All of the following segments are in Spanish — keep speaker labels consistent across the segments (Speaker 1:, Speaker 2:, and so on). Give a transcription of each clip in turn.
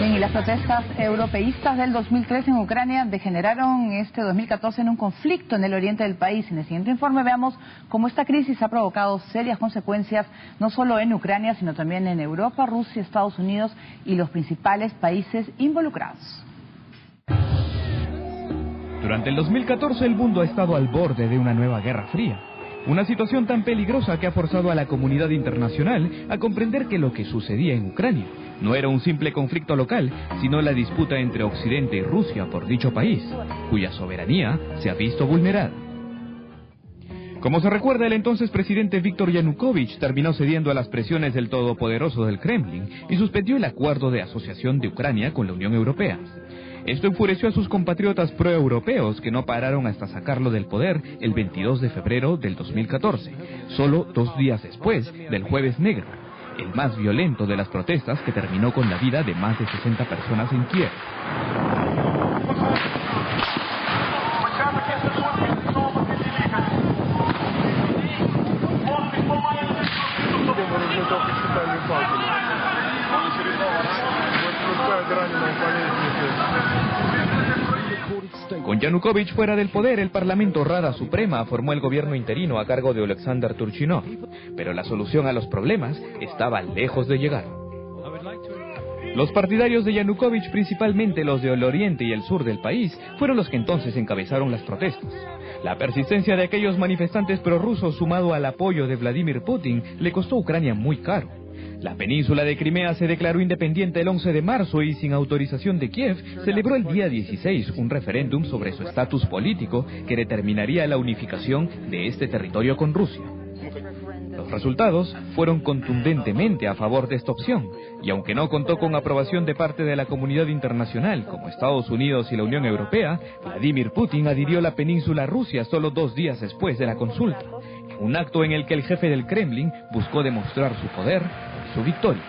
Speaker 1: Bien, y las protestas europeístas del 2013 en Ucrania degeneraron este 2014 en un conflicto en el oriente del país. En el siguiente informe veamos cómo esta crisis ha provocado serias consecuencias no solo en Ucrania, sino también en Europa, Rusia, Estados Unidos y los principales países involucrados.
Speaker 2: Durante el 2014 el mundo ha estado al borde de una nueva guerra fría. Una situación tan peligrosa que ha forzado a la comunidad internacional a comprender que lo que sucedía en Ucrania no era un simple conflicto local, sino la disputa entre Occidente y Rusia por dicho país, cuya soberanía se ha visto vulnerada. Como se recuerda, el entonces presidente Víktor Yanukovych terminó cediendo a las presiones del todopoderoso del Kremlin y suspendió el acuerdo de asociación de Ucrania con la Unión Europea. Esto enfureció a sus compatriotas proeuropeos que no pararon hasta sacarlo del poder el 22 de febrero del 2014, solo 2 días después del Jueves Negro, el más violento de las protestas que terminó con la vida de más de 60 personas en Kiev. Con Yanukovych fuera del poder, el Parlamento Rada Suprema formó el gobierno interino a cargo de Oleksandr Turchinov, pero la solución a los problemas estaba lejos de llegar. Los partidarios de Yanukovych, principalmente los del oriente y el sur del país, fueron los que entonces encabezaron las protestas. La persistencia de aquellos manifestantes prorrusos, sumado al apoyo de Vladimir Putin, le costó a Ucrania muy caro. La península de Crimea se declaró independiente el 11 de marzo y, sin autorización de Kiev, celebró el día 16 un referéndum sobre su estatus político que determinaría la unificación de este territorio con Rusia. Los resultados fueron contundentemente a favor de esta opción, y aunque no contó con aprobación de parte de la comunidad internacional como Estados Unidos y la Unión Europea, Vladimir Putin adhirió la península a Rusia solo 2 días después de la consulta, un acto en el que el jefe del Kremlin buscó demostrar su poder, su victoria.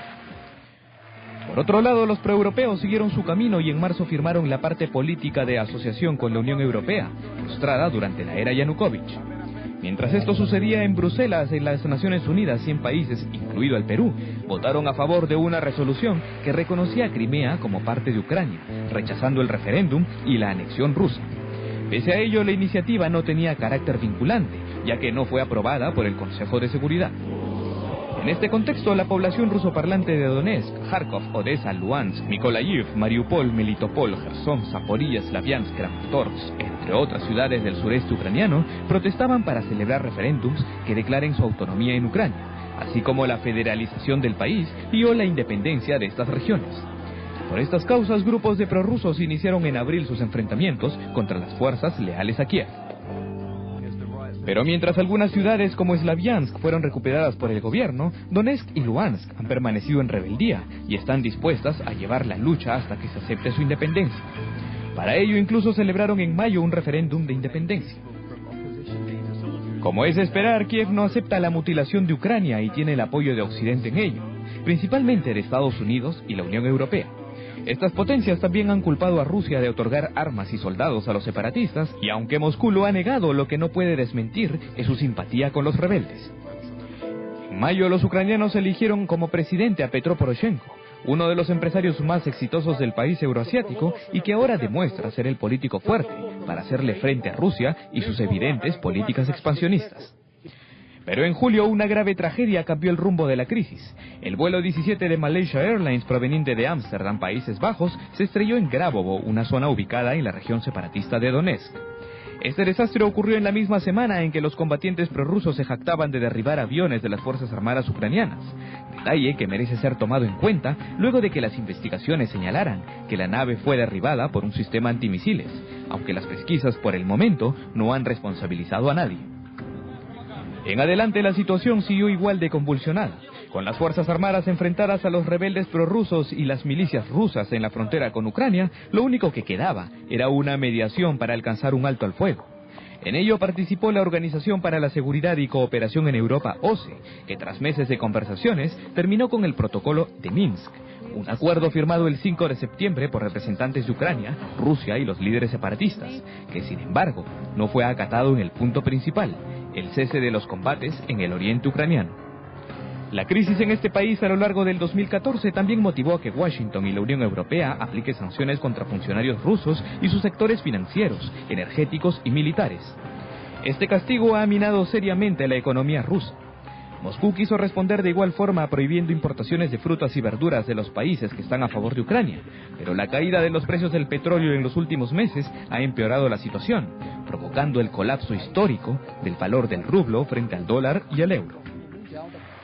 Speaker 2: Por otro lado, los proeuropeos siguieron su camino y en marzo firmaron la parte política de asociación con la Unión Europea, frustrada durante la era Yanukovych. Mientras esto sucedía en Bruselas, en las Naciones Unidas, 100 países, incluido el Perú, votaron a favor de una resolución que reconocía a Crimea como parte de Ucrania, rechazando el referéndum y la anexión rusa. Pese a ello, la iniciativa no tenía carácter vinculante, ya que no fue aprobada por el Consejo de Seguridad. En este contexto, la población rusoparlante de Donetsk, Kharkov, Odessa, Luhansk, Mykolaiv, Mariupol, Melitopol, Jersón, Zaporilla, Slaviansk, Kramatorsk, entre otras ciudades del sureste ucraniano, protestaban para celebrar referéndums que declaren su autonomía en Ucrania, así como la federalización del país y o la independencia de estas regiones. Por estas causas, grupos de prorrusos iniciaron en abril sus enfrentamientos contra las fuerzas leales a Kiev. Pero mientras algunas ciudades como Slaviansk fueron recuperadas por el gobierno, Donetsk y Luhansk han permanecido en rebeldía y están dispuestas a llevar la lucha hasta que se acepte su independencia. Para ello incluso celebraron en mayo un referéndum de independencia. Como es de esperar, Kiev no acepta la mutilación de Ucrania y tiene el apoyo de Occidente en ello, principalmente de Estados Unidos y la Unión Europea. Estas potencias también han culpado a Rusia de otorgar armas y soldados a los separatistas, y aunque Moscú lo ha negado, lo que no puede desmentir es su simpatía con los rebeldes. En mayo, los ucranianos eligieron como presidente a Petro Poroshenko, uno de los empresarios más exitosos del país euroasiático y que ahora demuestra ser el político fuerte para hacerle frente a Rusia y sus evidentes políticas expansionistas. Pero en julio una grave tragedia cambió el rumbo de la crisis. El vuelo 17 de Malaysia Airlines proveniente de Ámsterdam, Países Bajos, se estrelló en Grabovo, una zona ubicada en la región separatista de Donetsk. Este desastre ocurrió en la misma semana en que los combatientes prorrusos se jactaban de derribar aviones de las Fuerzas Armadas ucranianas. Detalle que merece ser tomado en cuenta luego de que las investigaciones señalaran que la nave fue derribada por un sistema antimisiles, aunque las pesquisas por el momento no han responsabilizado a nadie. En adelante la situación siguió igual de convulsionada, con las Fuerzas Armadas enfrentadas a los rebeldes prorrusos y las milicias rusas en la frontera con Ucrania. Lo único que quedaba era una mediación para alcanzar un alto al fuego. En ello participó la Organización para la Seguridad y Cooperación en Europa, OSCE, que tras meses de conversaciones terminó con el protocolo de Minsk, un acuerdo firmado el 5 de septiembre por representantes de Ucrania, Rusia y los líderes separatistas, que sin embargo no fue acatado en el punto principal, el cese de los combates en el oriente ucraniano. La crisis en este país a lo largo del 2014 también motivó a que Washington y la Unión Europea aplique sanciones contra funcionarios rusos y sus sectores financieros, energéticos y militares. Este castigo ha minado seriamente la economía rusa. Moscú quiso responder de igual forma prohibiendo importaciones de frutas y verduras de los países que están a favor de Ucrania, pero la caída de los precios del petróleo en los últimos meses ha empeorado la situación, provocando el colapso histórico del valor del rublo frente al dólar y al euro.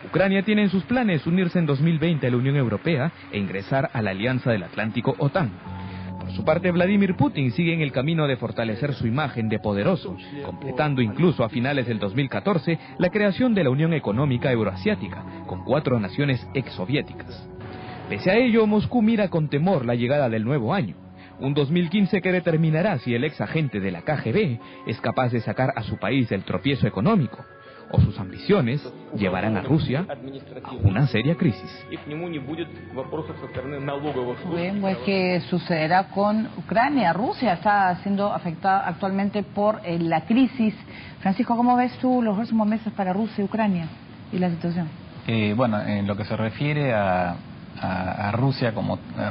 Speaker 2: Ucrania tiene en sus planes unirse en 2020 a la Unión Europea e ingresar a la Alianza del Atlántico OTAN. Por su parte, Vladimir Putin sigue en el camino de fortalecer su imagen de poderoso, completando incluso a finales del 2014 la creación de la Unión Económica Euroasiática, con 4 naciones exsoviéticas. Pese a ello, Moscú mira con temor la llegada del nuevo año, un 2015 que determinará si el ex agente de la KGB es capaz de sacar a su país del tropiezo económico, o sus ambiciones llevarán a Rusia a una seria crisis.
Speaker 1: Bien, pues ¿qué sucederá con Ucrania? Rusia está siendo afectada actualmente por la crisis. Francisco, ¿cómo ves tú los próximos meses para Rusia y Ucrania y la situación?
Speaker 3: Bueno, en lo que se refiere a Rusia,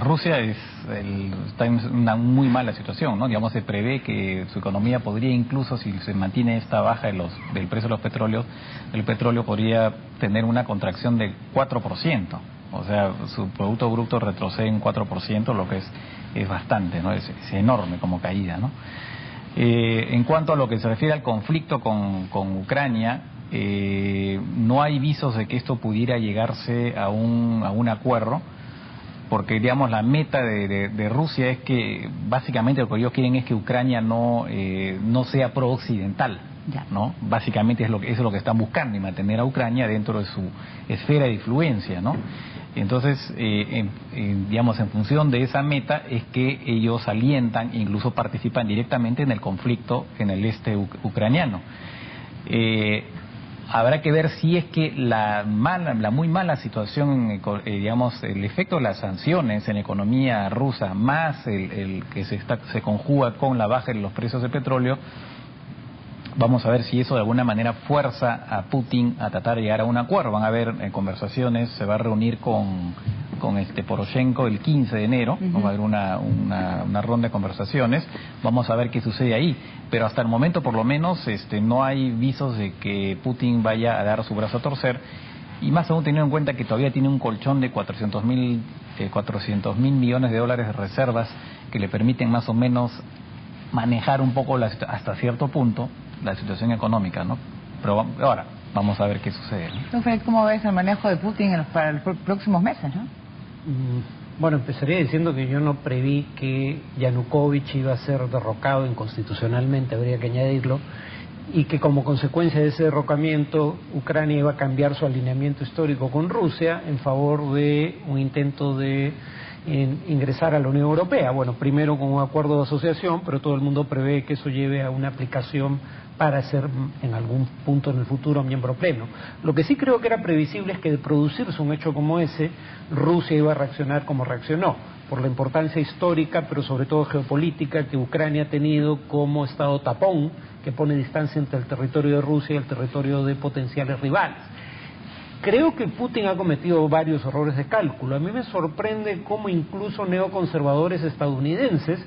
Speaker 3: Rusia está en una muy mala situación, ¿no? Digamos, se prevé que su economía podría, incluso si se mantiene esta baja del precio de los petróleos, el petróleo podría tener una contracción de 4%. O sea, su Producto Bruto retrocede en 4%, lo que es bastante, ¿no? Es enorme como caída, ¿no? En cuanto a lo que se refiere al conflicto con Ucrania, no hay visos de que esto pudiera llegarse a un acuerdo, porque digamos la meta de Rusia es que básicamente lo que ellos quieren es que Ucrania no sea pro-occidental, ¿no? Básicamente eso es lo que están buscando, y mantener a Ucrania dentro de su esfera de influencia, ¿no? Entonces, digamos, en función de esa meta es que ellos alientan e incluso participan directamente en el conflicto en el este ucraniano. Habrá que ver si es que la muy mala situación, digamos, el efecto de las sanciones en la economía rusa, más el que se conjuga con la baja de los precios de petróleo, vamos a ver si eso de alguna manera fuerza a Putin a tratar de llegar a un acuerdo. Van a haber conversaciones, se va a reunir con Poroshenko el 15 de enero, va a haber una ronda de conversaciones, vamos a ver qué sucede ahí, pero hasta el momento por lo menos no hay visos de que Putin vaya a dar su brazo a torcer, y más aún teniendo en cuenta que todavía tiene un colchón de 400.000 millones de dólares de reservas que le permiten más o menos manejar un poco hasta cierto punto la situación económica, ¿no? Pero ahora vamos a ver qué sucede, ¿no?
Speaker 1: Fred, ¿cómo ves el manejo de Putin para los próximos meses, no?
Speaker 4: Bueno, empezaría diciendo que yo no preví que Yanukovych iba a ser derrocado inconstitucionalmente, habría que añadirlo, y que como consecuencia de ese derrocamiento Ucrania iba a cambiar su alineamiento histórico con Rusia en favor de un intento de ingresar a la Unión Europea. Bueno, primero con un acuerdo de asociación, pero todo el mundo prevé que eso lleve a una aplicación para ser en algún punto en el futuro miembro pleno. Lo que sí creo que era previsible es que de producirse un hecho como ese, Rusia iba a reaccionar como reaccionó, por la importancia histórica, pero sobre todo geopolítica, que Ucrania ha tenido como estado tapón, que pone distancia entre el territorio de Rusia y el territorio de potenciales rivales. Creo que Putin ha cometido varios errores de cálculo. A mí me sorprende cómo incluso neoconservadores estadounidenses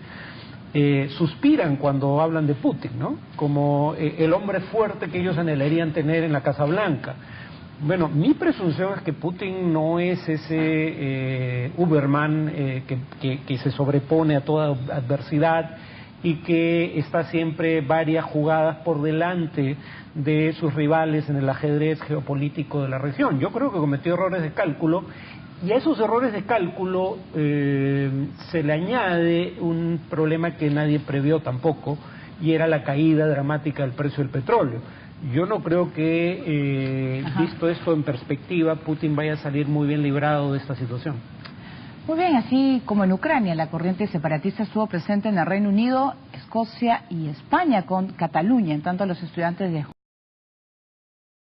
Speaker 4: suspiran cuando hablan de Putin, ¿no? Como el hombre fuerte que ellos anhelarían tener en la Casa Blanca. Bueno, mi presunción es que Putin no es ese Uberman que se sobrepone a toda adversidad, y que está siempre varias jugadas por delante de sus rivales en el ajedrez geopolítico de la región. Yo creo que cometió errores de cálculo, y a esos errores de cálculo se le añade un problema que nadie previó tampoco, y era la caída dramática del precio del petróleo. Yo no creo que, visto esto en perspectiva, Putin vaya a salir muy bien librado de esta situación.
Speaker 1: Muy bien, así como en Ucrania, la corriente separatista estuvo presente en el Reino Unido, Escocia y España, con Cataluña. En tanto, los estudiantes de